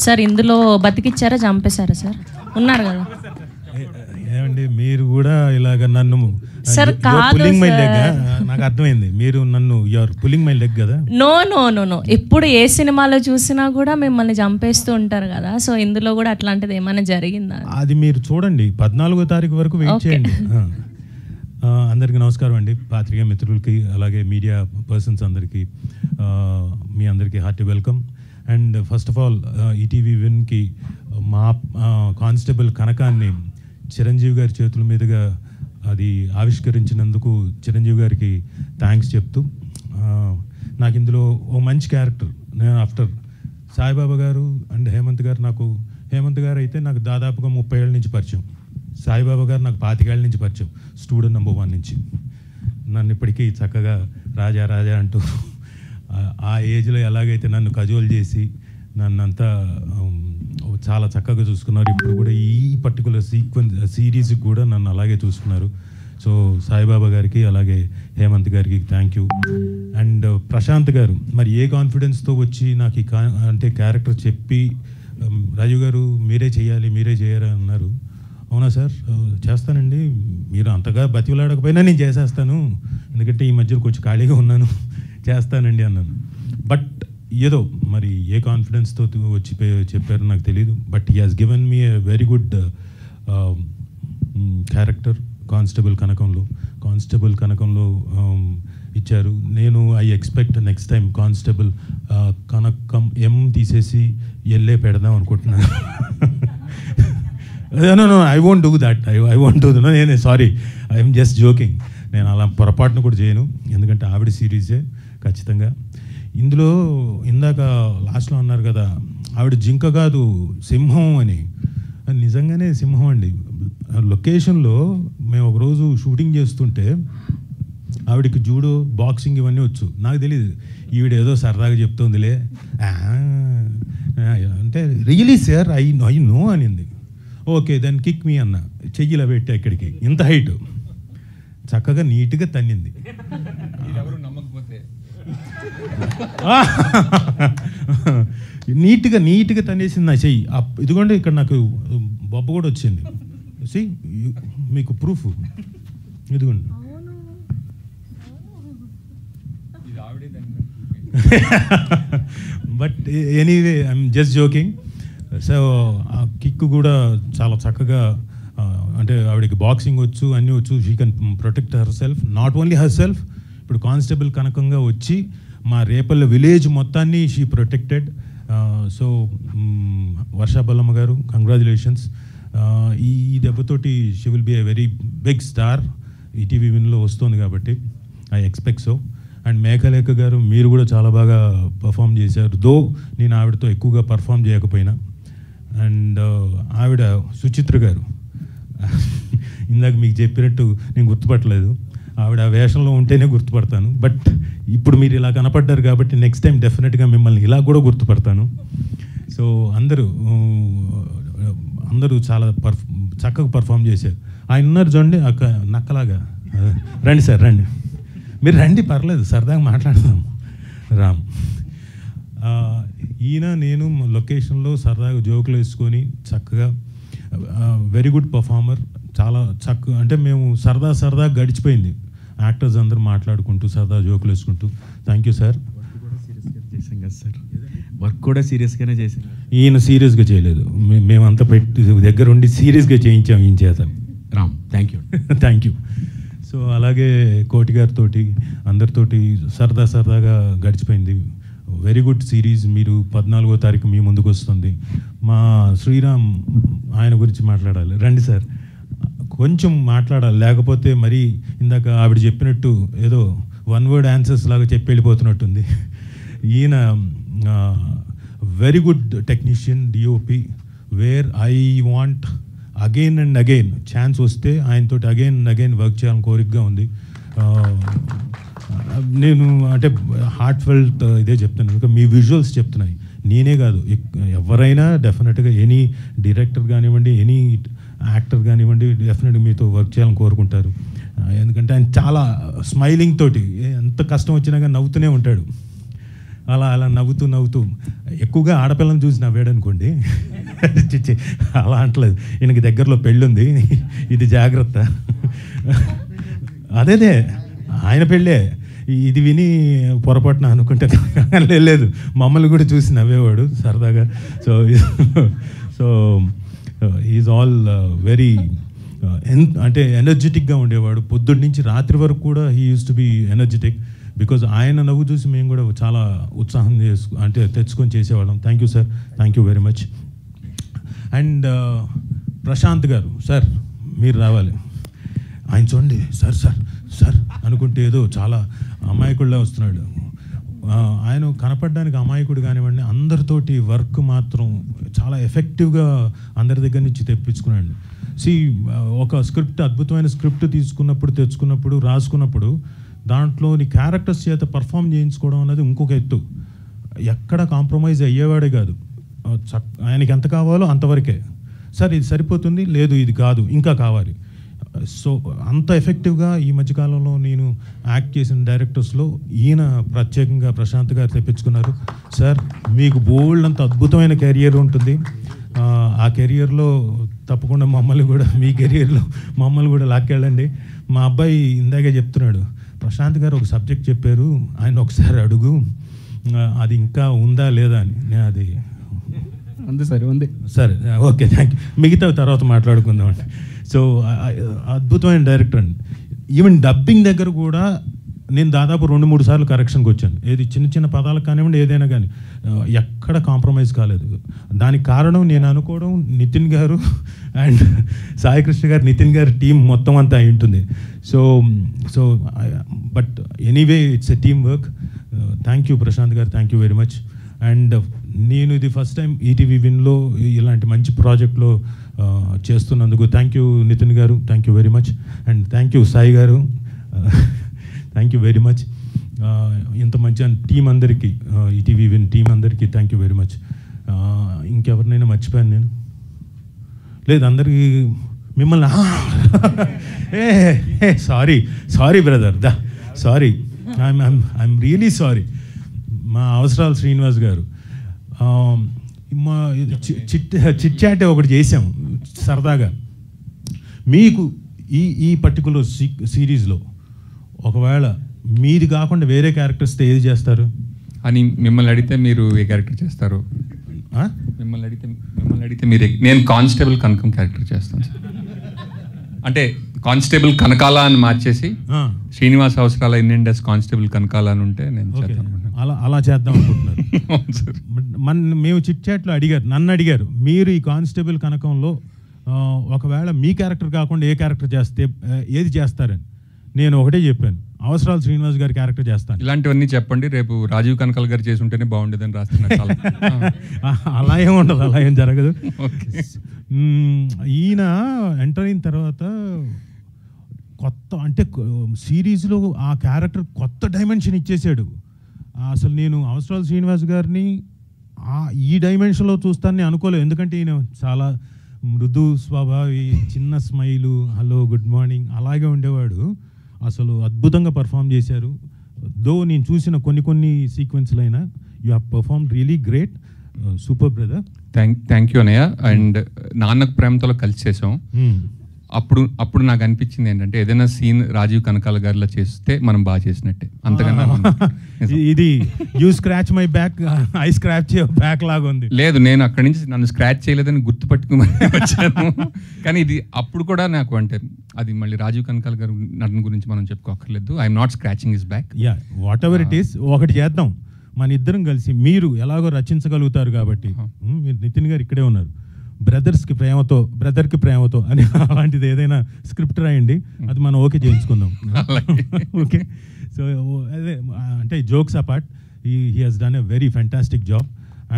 Sir ఇందులో బతికిచ్చారా చంపేశారా sir? ఉన్నారు కదా. ఏమండి మీరు కూడా ఇలాగ నన్ను సార్ కాదు నాకు అర్థమైంది, మీరు నన్ను యూఆర్ పుల్లింగ్ మై లెగ్ కదా. నో నో నో నో, ఎప్పుడు ఏ సినిమాలో చూసినా కూడా మిమ్మల్ని చంపేస్తూ ఉంటారు కదా, సో ఇందులో కూడా అట్లాంటిది ఏమైనా జరిగిందా? అది మీరు చూడండి, 14వ తారీఖు వరకు వెయిట్ చేయండి. అందరికీ నమస్కారం అండి, పాత్రికేయ మిత్రులకి అలాగే మీడియా పర్సన్స్ అందరికీ మీ అందరికీ hearty welcome. And first of all ETV విన్కి మా కానిస్టేబుల్ కనకాన్ని చిరంజీవి గారి చేతుల మీదుగా అది ఆవిష్కరించినందుకు చిరంజీవి గారికి థ్యాంక్స్ చెప్తూ, నాకు ఇందులో ఓ మంచి క్యారెక్టర్. నేను ఆఫ్టర్ సాయిబాబా గారు అండ్ హేమంత్ గారు అయితే నాకు దాదాపుగా 30 ఏళ్ళ నుంచి పరిచయం. సాయిబాబా గారు నాకు 25 ఏళ్ళ నుంచి పరిచయం, స్టూడెంట్ నెంబర్ 1 నుంచి. నన్ను ఇప్పటికీ చక్కగా రాజా రాజా అంటూ ఆ ఏజ్లో ఎలాగైతే నన్ను కజోల్ చేసి నన్నంతా చాలా చక్కగా చూసుకున్నారు. ఇప్పుడు కూడా ఈ పర్టికులర్ సిరీస్కి కూడా నన్ను అలాగే చూసుకున్నారు. సో సాయిబాబా గారికి అలాగే హేమంత్ గారికి థ్యాంక్ యూ. అండ్ ప్రశాంత్ గారు మరి ఏ కాన్ఫిడెన్స్తో వచ్చి నాకు ఈ అంటే క్యారెక్టర్ చెప్పి, రాజు గారు మీరే చేయాలి అన్నారు. అవునా సార్, చేస్తానండి, మీరు అంతగా బతిలాడకపోయినా నేను చేసేస్తాను, ఎందుకంటే ఈ మధ్యలో కొంచెం ఖాళీగా ఉన్నాను, చేస్తానండి అన్నాను. బట్ ఏదో మరి ఏ కాన్ఫిడెన్స్తో వచ్చి చెప్పారో నాకు తెలియదు. But he has given me a very good character constable కనకంలో ఇచ్చారు. నేను I expect next time constable Kanakam ఎం తీసేసి ఎల్లే పెడదాం అనుకుంటున్నాను. No, I won't do that. I won't do that. No, sorry, I am just joking. నేను అలా పొరపాటును కూడా చేయను, ఎందుకంటే ఆవిడ సిరీసే ఖచ్చితంగా. ఇందులో ఇందాక లాస్ట్లో అన్నారు కదా, ఆవిడ జింక కాదు సింహం అని. నిజంగానే సింహం అండి. లొకేషన్లో మేము ఒకరోజు షూటింగ్ చేస్తుంటే ఆవిడకి జూడో, బాక్సింగ్ ఇవన్నీ వచ్చు. నాకు తెలియదు, ఈవిడ ఏదో సరదాగా చెప్తుందిలే అంటే, రియలీ సార్ ఐ నో అనింది. ఓకే దెన్ కిక్ మీ అన్న, చెయ్యిలా పెట్టా ఇక్కడికి, ఇంత హైట్, చక్కగా నీట్గా తన్నింది. నీట్గా తన్నేసింది నా చెయ్యి. ఇదిగోండి ఇక్కడ నాకు బొబ్బ కూడా వచ్చింది. సి మీకు ప్రూఫ్ ఇదిగోండి. But anyway I'm just joking. So ఆ కిక్ కూడా చాలా చక్కగా, అంటే ఆవిడకి బాక్సింగ్ వచ్చు, అన్నీ వచ్చు. She can protect herself, not only herself. ఇప్పుడు కానిస్టేబుల్ కనకంగా వచ్చి మా రేపల్ల విలేజ్ మొత్తాన్ని she protected. So Varsha Ballamma గారు కంగ్రాచులేషన్స్. ఈ దెబ్బతోటి she will be a very big star. ETV విన్లో వస్తుంది కాబట్టి I expect so. And Meghalekha గారు మీరు కూడా చాలా బాగా పర్ఫామ్ చేశారు, దో నేను ఆవిడతో ఎక్కువగా పర్ఫామ్ చేయకపోయినా. అండ్ ఆవిడ సుచిత్ర గారు, ఇందాక మీకు చెప్పినట్టు నేను గుర్తుపట్టలేదు, ఆవిడ ఆ వేషంలో ఉంటేనే గుర్తుపడతాను. బట్ ఇప్పుడు మీరు ఇలా కనపడ్డారు కాబట్టి నెక్స్ట్ టైం డెఫినెట్గా మిమ్మల్ని ఇలా కూడా గుర్తుపడతాను. సో అందరూ చాలా చక్కగా పర్ఫామ్ చేశారు. ఆయన ఉన్నారు చూడండి నక్కలాగా, రండి సార్ రండి, మీరు రండి, పర్లేదు, సరదాగా మాట్లాడదాం. రామ్ ఈయన నేను లొకేషన్లో సరదాగా జోకులు వేసుకొని చక్కగా, వెరీ గుడ్ పర్ఫార్మర్, చాలా చక్కగా, అంటే మేము సరదా గడిచిపోయింది, యాక్టర్స్ అందరూ మాట్లాడుకుంటూ సరదా జోకులు వేసుకుంటూ. Thank you sir. వర్క్ కూడా సీరియస్గానే చేసాం. ఈయన సీరియస్గా చేయలేదు, మేమంతా పెట్టి దగ్గర ఉండి సీరియస్గా చేయించాం ఈయన చేత. Ram thank you. సో అలాగే కోటి గారితో అందరితోటి సరదాగా గడిచిపోయింది. Very good series. మీరు 14వ తారీఖు మీ ముందుకు వస్తుంది. మా శ్రీరామ్, ఆయన గురించి మాట్లాడాలి, రండి సార్, కొంచెం మాట్లాడాలి, లేకపోతే మరి ఇందాక ఆవిడ చెప్పినట్టు ఏదో వన్ వర్డ్ ఆన్సర్స్ లాగా చెప్పి వెళ్ళిపోతున్నట్టుంది. ఈయన very good technician, DOP, where I want again and again chance వస్తే ఆయనతో అగైన్ అండ్ అగైన్ వర్క్ చేయాలని కోరికగా ఉంది. నేను అంటే హార్ట్ ఫెల్ట్ ఇదే చెప్తున్నాను, ఇంకా మీ విజువల్స్ చెప్తున్నాయి, నేనే కాదు ఎవరైనా డెఫినెట్గా ఎనీ డైరెక్టర్ కానివ్వండి, ఎనీ యాక్టర్ కానివ్వండి, డెఫినెట్గా మీతో వర్క్ చేయాలని కోరుకుంటారు. ఎందుకంటే ఆయన చాలా స్మైలింగ్ తోటి ఎంత కష్టం వచ్చినా కానీ నవ్వుతూనే ఉంటాడు. అలా అలా నవ్వుతూ ఎక్కువగా ఆడపిల్లని చూసి నవ్వాడు అనుకోండి. అలా అంటలేదు, ఈయనకి దగ్గరలో పెళ్ళుంది, ఇది జాగ్రత్త. అదేదే ఆయన పెళ్ళే, ఇది విని పొరపాటున అనుకుంటే లేదు, మమ్మల్ని కూడా చూసి నవ్వేవాడు సరదాగా. సో ఈజ్ ఆల్ వెరీ అంటే ఎనర్జెటిక్గా ఉండేవాడు. పొద్దున్న నుంచి రాత్రి వరకు కూడా he use to be energetic. Because ఆయన నవ్వు చూసి మేము కూడా చాలా ఉత్సాహం అంటే తెచ్చుకొని చేసేవాళ్ళం. Thank you sir, thank you very much. And Prashant గారు, సార్ మీరు రావాలి. ఆయన చూడండి సార్ సార్ సార్ అనుకుంటే ఏదో చాలా అమాయకుడిలా వస్తున్నాడు. ఆయన కనపడడానికి అమాయకుడు కానివ్వండి, అందరితోటి వర్క్ మాత్రం చాలా ఎఫెక్టివ్గా అందరి దగ్గర నుంచి తెప్పించుకున్నాడు. ఒక స్క్రిప్ట్, అద్భుతమైన స్క్రిప్ట్ తెచ్చుకున్నప్పుడు రాసుకున్నప్పుడు దాంట్లోని క్యారెక్టర్స్ చేత పర్ఫామ్ చేయించుకోవడం అనేది ఇంకొక ఎత్తు. ఎక్కడ కాంప్రమైజ్ అయ్యేవాడే కాదు. ఆయనకి ఎంత కావాలో అంతవరకే, సార్ ఇది సరిపోతుంది, లేదు ఇది కాదు ఇంకా కావాలి. సో అంత ఎఫెక్టివ్గా ఈ మధ్యకాలంలో నేను యాక్ట్ చేసిన డైరెక్టర్స్లో ఈయన ప్రత్యేకంగా ప్రశాంత్ గారు తెప్పించుకున్నారు. సార్ మీకు బోల్డ్ అంత అద్భుతమైన కెరియర్ ఉంటుంది. ఆ కెరియర్లో తప్పకుండా మమ్మల్ని కూడా, మీ కెరియర్లో మమ్మల్ని కూడా లాక్కెళ్ళండి. మా అబ్బాయి ఇందాకే చెప్తున్నాడు, ప్రశాంత్ గారు ఒక సబ్జెక్ట్ చెప్పారు, ఆయన ఒకసారి అడుగు, అది ఇంకా ఉందా లేదా అని. నేను అది ఉంది సరే ఉంది సరే ఓకే థ్యాంక్ యూ, మిగతా తర్వాత మాట్లాడుకుందాం అండి. సో అద్భుతమైన డైరెక్టర్ అండి. ఈవెన్ డబ్బింగ్ దగ్గర కూడా నేను దాదాపు 2-3 సార్లు కరెక్షన్కి వచ్చాను. ఏది చిన్న పదాలకు కానివ్వండి, ఏదైనా కానీ ఎక్కడ కాంప్రమైజ్ కాలేదు. దానికి కారణం నేను అనుకోవడం నితిన్ గారు అండ్ సాయికృష్ణ గారు, నితిన్ గారి టీం మొత్తం అంతా అయి ఉంటుంది. So but anyway it's a team work. Thank you Prashanth గారు, thank you very much. And నేను ఇది ఫస్ట్ టైం ఈటీవీ విన్లో ఇలాంటి మంచి ప్రాజెక్ట్లో చేస్తున్నందుకు థ్యాంక్ యూ నితిన్ గారు, thank you very much. And thank you Sai గారు, థ్యాంక్ యూ వెరీ మచ్. ఇంత మంచి టీం అందరికీ, ఈటీవీ విన్ టీం అందరికీ థ్యాంక్ యూ వెరీ మచ్. ఇంకెవరినైనా మర్చిపోయాను నేను? లేదు, అందరికీ మిమ్మల్ని sorry brother, sorry, I'm really sorry. మా అవసరాలు శ్రీనివాస్ గారు, మా చిట్ చాట్ ఒకటి చేసాం సరదాగా. మీకు ఈ పర్టికులర్ సిరీస్లో ఒకవేళ మీది కాకుండా వేరే క్యారెక్టర్స్తో ఏది చేస్తారు అని మిమ్మల్ని అడిగితే మీరు ఏ క్యారెక్టర్ చేస్తారు? మిమ్మల్ని అడిగితే మీరు నేను కానిస్టేబుల్ కనకం క్యారెక్టర్ చేస్తాను సార్. అంటే కానిస్టేబుల్ కనకాల అని మార్చేసి శ్రీనివాస్ అవసరాల ఇండియన్ డెస్ కానిస్టేబుల్ కనకాల అని ఉంటే నేను చేస్తాను. అలా చేద్దాం అనుకుంటున్నారు. మేము చిట్ చాట్లో నన్ను అడిగారు, మీరు ఈ కానిస్టేబుల్ కనకంలో ఒకవేళ మీ క్యారెక్టర్ కాకుండా ఏ క్యారెక్టర్ చేస్తే ఏది చేస్తారని. నేను ఒకటే చెప్పాను, అవసరాలు శ్రీనివాస్ గారి క్యారెక్టర్ చేస్తాను. ఇలాంటివన్నీ చెప్పండి, రేపు రాజీవ్ కనకాల గారు చేసి ఉంటేనే బాగుండేదని రాస్తున్నారు. అలా ఏం ఉండదు, అలా ఏం జరగదు. ఈయన ఎంటర్ అయిన తర్వాత కొత్త, అంటే సిరీస్లో ఆ క్యారెక్టర్ కొత్త డైమెన్షన్ ఇచ్చేసాడు. అసలు నేను అవసరాలు శ్రీనివాస్ గారిని ఈ డైమెన్షన్లో చూస్తానని అనుకోలేదు. ఎందుకంటే ఈయన చాలా మృదు స్వభావి, చిన్న స్మైలు, హలో గుడ్ మార్నింగ్ అలాగే ఉండేవాడు. అసలు అద్భుతంగా పర్ఫామ్ చేశారు. దో నేను చూసిన కొన్ని సీక్వెన్స్లు అయినా you have perform really great, super brother. Thank you అన్నయ్య. అండ్ నాన్నకు ప్రేమతో కలిసి చేసాం. అప్పుడు నాకు అనిపించింది ఏంటంటే ఏదైనా సీన్ రాజీవ్ కనకాల గారిలో చేస్తే మనం బాగా చేసినట్టే. అంతకన్నా ఇది you scratch my back, I scratch your back లాగా ఉంది. లేదు, నేను అక్కడి నుంచి నన్ను స్క్రాచ్ చేయలేదని గుర్తుపట్టుకోమని వచ్చాను. కానీ ఇది అప్పుడు కూడా నాకు, అంటే అది మళ్ళీ రాజీవ్ కనకాల గారు నటన గురించి మనం చెప్పుకోక్కర్లేదు. I'm not scratching his back. Yeah, whatever it is, ఒకటి చేద్దాం మన ఇద్దరం కలిసి. మీరు ఎలాగో రచించగలుగుతారు కాబట్టి, మీరు నితిన్ గారు ఇక్కడే ఉన్నారు, బ్రదర్కి ప్రేమతో అని అలాంటిది ఏదైనా స్క్రిప్ట్ రాయండి, అది మనం ఓకే చేయించుకుందాం. ఓకే, సో అదే, అంటే jokes apart, he has done a very fantastic job.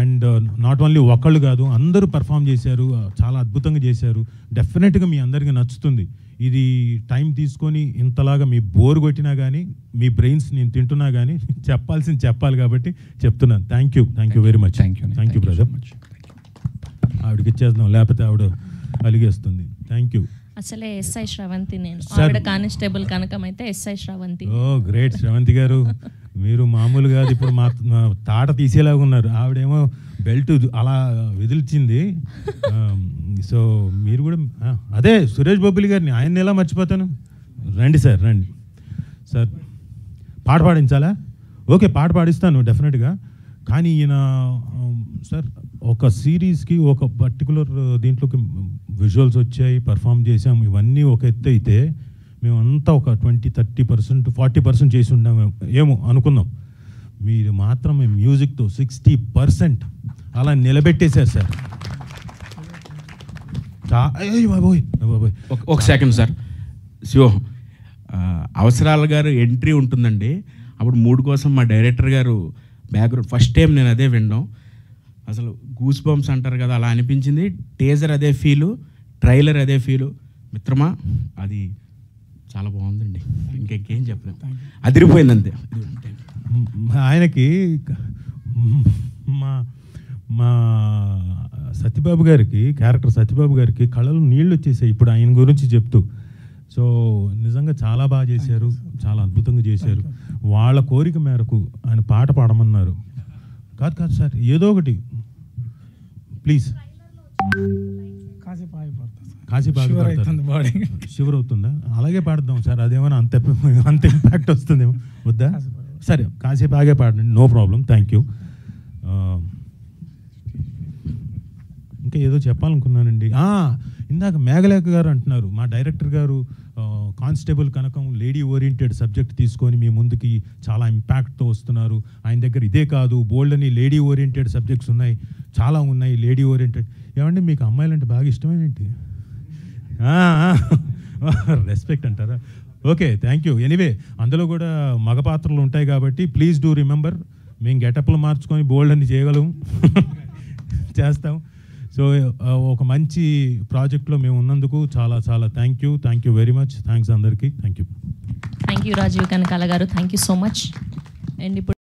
And not only ఒకళ్ళు కాదు, అందరూ పర్ఫామ్ చేశారు, చాలా అద్భుతంగా చేశారు. డెఫినెట్గా మీ అందరికీ నచ్చుతుంది. ఇది టైం తీసుకొని ఇంతలాగా మీ బోర్ కొట్టినా కానీ, మీ బ్రెయిన్స్ నేను తింటున్నా కానీ చెప్పాల్సింది చెప్పాలి కాబట్టి చెప్తున్నాను. Thank you very much. Thank you brother. ఆవిడకి ఇచ్చేద్దాం, లేకపోతే ఆవిడ అలిగేస్తుంది. Thank you. అసలే ఎస్ఐ శ్రవంతి, నేను ఆవిడ కానిస్టేబుల్ కనకం అయితే SI Shravanthi. Oh great Shravanthi గారు, మీరు మామూలుగా కాదు, ఇప్పుడు మా తాట తీసేలాగా ఉన్నారు. ఆవిడేమో బెల్ట్ అలా విదిల్చింది. సో మీరు కూడా అదే సురేష్ బొబ్బిలి గారిని, ఆయన్ని ఎలా మర్చిపోతాను. రండి సార్, రండి సార్. పాట పాడించాలా? ఓకే, పాట పాడిస్తాను డెఫినెట్గా. కానీ ఈయన సార్ ఒక సిరీస్కి ఒక పర్టికులర్ దీంట్లోకి విజువల్స్ వచ్చాయి, పర్ఫామ్ చేసాం, ఇవన్నీ ఒక ఎత్తు అయితే మేమంతా ఒక 20-30% 40% చేసి ఉన్నాము ఏమో అనుకున్నాం. మీరు మాత్రం మ్యూజిక్తో 60% అలా నిలబెట్టేశారు సార్. ఒక సెకండ్ సార్. శివ అవసరాల గారు ఎంట్రీ ఉంటుందండి, అప్పుడు 3 కోసం మా డైరెక్టర్ గారు బ్యాక్గ్రౌండ్ ఫస్ట్ టైం నేను అదే వినడం. అసలు గూస్ బంప్స్ అంటారు కదా, అలా అనిపించింది. టీజర్ అదే ఫీలు, ట్రైలర్ అదే ఫీలు. మిత్రమా అది చాలా బాగుందండి, ఇంకేం చెప్పలేం, అదిరిపోయింది అంతే. ఆయనకి మా సత్యబాబు గారికి, క్యారెక్టర్ సత్యబాబు గారికి కళ్ళలో నీళ్ళు వచ్చేసాయి ఇప్పుడు ఆయన గురించి చెప్తూ. సో నిజంగా చాలా బాగా చేశారు, చాలా అద్భుతంగా చేశారు. వాళ్ళ కోరిక మేరకు ఆయన పాట పాడమన్నారు. కాదు సార్, ఏదో ఒకటి ప్లీజ్. కాసేపు షివర్ అవుతుందా? అలాగే పాడదాం సార్, అదేమైనా అంత ఇంపాక్ట్ వస్తుందేమో. వద్దా? సరే, కాసేపు ఆగే పాడండి, నో ప్రాబ్లం, థ్యాంక్ యూ. ఇంకా ఏదో చెప్పాలనుకున్నానండి. ఇందాక మేఘలేఖ గారు అంటున్నారు, మా డైరెక్టర్ గారు కానిస్టేబుల్ కనకం లేడీ ఓరియంటెడ్ సబ్జెక్ట్ తీసుకొని మీ ముందుకి చాలా ఇంపాక్ట్తో వస్తున్నారు. ఆయన దగ్గర ఇదే కాదు, బోల్డ్ అని లేడీ ఓరియంటెడ్ సబ్జెక్ట్స్ ఉన్నాయి, చాలా ఉన్నాయి లేడీ ఓరియంటెడ్. ఏమంటే మీకు అమ్మాయిలంటే బాగా ఇష్టమేంటి? రెస్పెక్ట్ అంటారా? Okay, thank you. ఎనీవే అందులో కూడా మగ పాత్రలు ఉంటాయి కాబట్టి ప్లీజ్ డూ రిమెంబర్, మేము గెటప్లు మార్చుకొని బోల్డ్ అని చేయగలం, చేస్తాం. సో ఒక మంచి ప్రాజెక్ట్లో మేము ఉన్నందుకు చాలా చాలా thank you very much. Thanks అందరికీ. థ్యాంక్ యూ రాజీవ్ కనకాల గారు, thank you so much. And ఇప్పుడు